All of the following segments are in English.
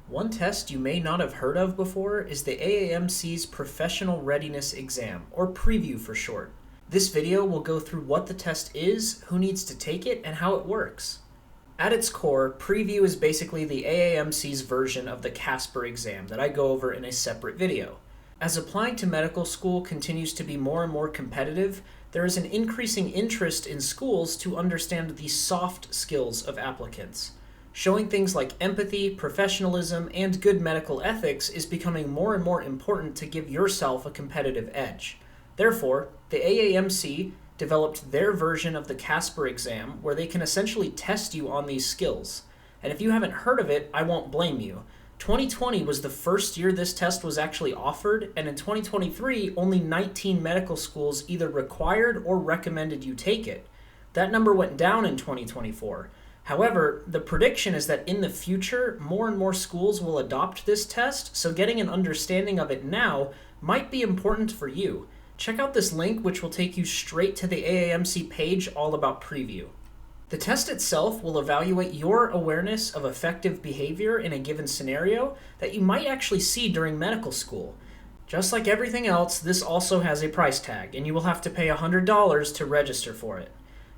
One test you may not have heard of before is the AAMC's Professional Readiness Exam, or Preview for short. This video will go through what the test is, who needs to take it, and how it works. At its core, Preview is basically the AAMC's version of the Casper exam that I go over in a separate video. As applying to medical school continues to be more and more competitive, there is an increasing interest in schools to understand the soft skills of applicants. Showing things like empathy, professionalism, and good medical ethics is becoming more and more important to give yourself a competitive edge. Therefore, the AAMC developed their version of the Casper exam where they can essentially test you on these skills. And if you haven't heard of it, I won't blame you. 2020 was the first year this test was actually offered, and in 2023, only 19 medical schools either required or recommended you take it. That number went down in 2024. However, the prediction is that in the future, more and more schools will adopt this test, so getting an understanding of it now might be important for you. Check out this link, which will take you straight to the AAMC page all about Preview. The test itself will evaluate your awareness of effective behavior in a given scenario that you might actually see during medical school. Just like everything else, this also has a price tag, and you will have to pay $100 to register for it.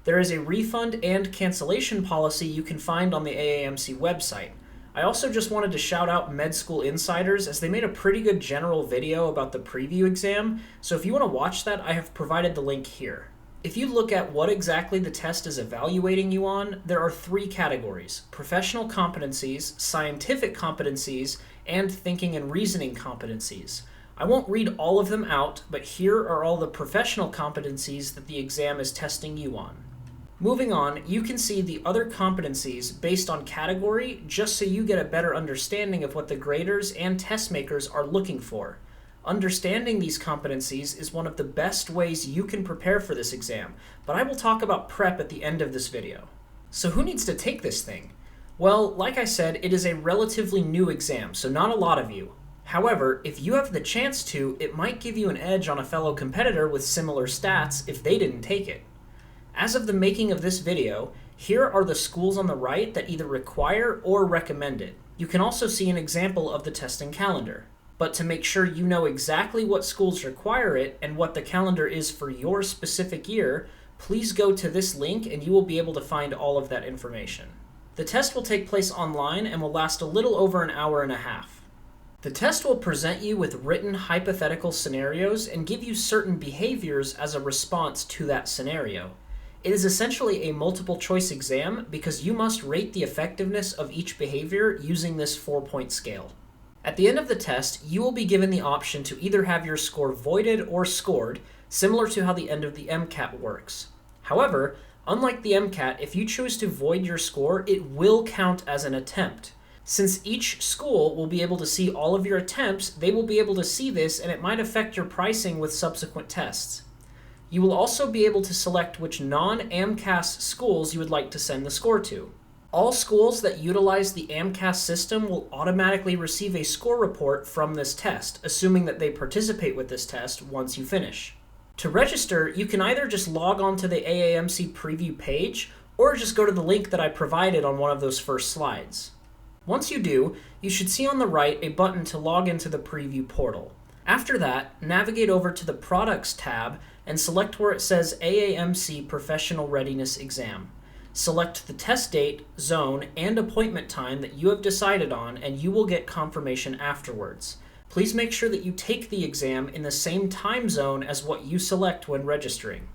There is a refund and cancellation policy you can find on the AAMC website. I also just wanted to shout out Med School Insiders as they made a pretty good general video about the Preview exam, so if you want to watch that, I have provided the link here. If you look at what exactly the test is evaluating you on, there are three categories: professional competencies, scientific competencies, and thinking and reasoning competencies. I won't read all of them out, but here are all the professional competencies that the exam is testing you on. Moving on, you can see the other competencies based on category just so you get a better understanding of what the graders and test makers are looking for. Understanding these competencies is one of the best ways you can prepare for this exam, but I will talk about prep at the end of this video. So who needs to take this thing? Well, like I said, it is a relatively new exam, so not a lot of you. However, if you have the chance to, it might give you an edge on a fellow competitor with similar stats if they didn't take it. As of the making of this video, here are the schools on the right that either require or recommend it. You can also see an example of the testing calendar. But to make sure you know exactly what schools require it and what the calendar is for your specific year, please go to this link and you will be able to find all of that information. The test will take place online and will last a little over an hour and a half. The test will present you with written hypothetical scenarios and give you certain behaviors as a response to that scenario. It is essentially a multiple choice exam because you must rate the effectiveness of each behavior using this 4-point scale. At the end of the test, you will be given the option to either have your score voided or scored, similar to how the end of the MCAT works. However, unlike the MCAT, if you choose to void your score, it will count as an attempt. Since each school will be able to see all of your attempts, they will be able to see this and it might affect your pricing with subsequent tests. You will also be able to select which non-AMCAS schools you would like to send the score to. All schools that utilize the AMCAS system will automatically receive a score report from this test, assuming that they participate with this test once you finish. To register, you can either just log on to the AAMC preview page, or just go to the link that I provided on one of those first slides. Once you do, you should see on the right a button to log into the preview portal. After that, navigate over to the Products tab and select where it says AAMC Professional Readiness Exam. Select the test date, zone, and appointment time that you have decided on, and you will get confirmation afterwards. Please make sure that you take the exam in the same time zone as what you select when registering.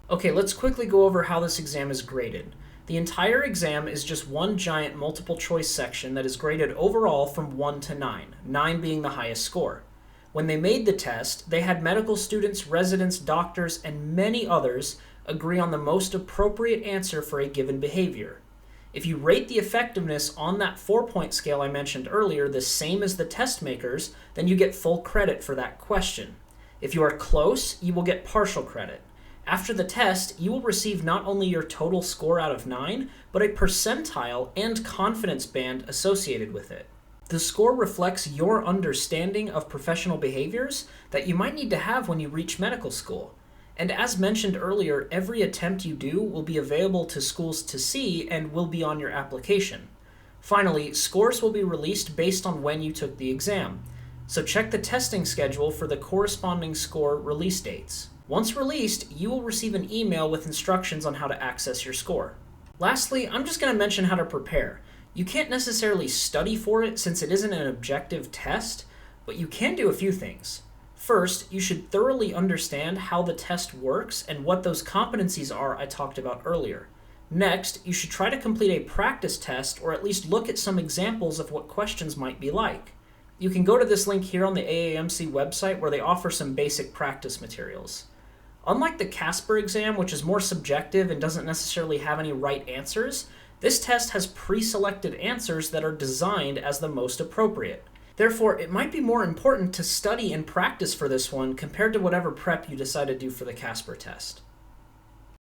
Okay, let's quickly go over how this exam is graded. The entire exam is just one giant multiple choice section that is graded overall from 1 to 9, 9 being the highest score. When they made the test, they had medical students, residents, doctors, and many others agree on the most appropriate answer for a given behavior. If you rate the effectiveness on that 4-point scale I mentioned earlier the same as the test makers, then you get full credit for that question. If you are close, you will get partial credit. After the test, you will receive not only your total score out of 9, but a percentile and confidence band associated with it. The score reflects your understanding of professional behaviors that you might need to have when you reach medical school. And as mentioned earlier, every attempt you do will be available to schools to see and will be on your application. Finally, scores will be released based on when you took the exam, so check the testing schedule for the corresponding score release dates. Once released, you will receive an email with instructions on how to access your score. Lastly, I'm just going to mention how to prepare. You can't necessarily study for it since it isn't an objective test, but you can do a few things. First, you should thoroughly understand how the test works and what those competencies are I talked about earlier. Next, you should try to complete a practice test or at least look at some examples of what questions might be like. You can go to this link here on the AAMC website where they offer some basic practice materials. Unlike the Casper exam, which is more subjective and doesn't necessarily have any right answers, this test has pre-selected answers that are designed as the most appropriate. Therefore, it might be more important to study and practice for this one compared to whatever prep you decide to do for the Casper test.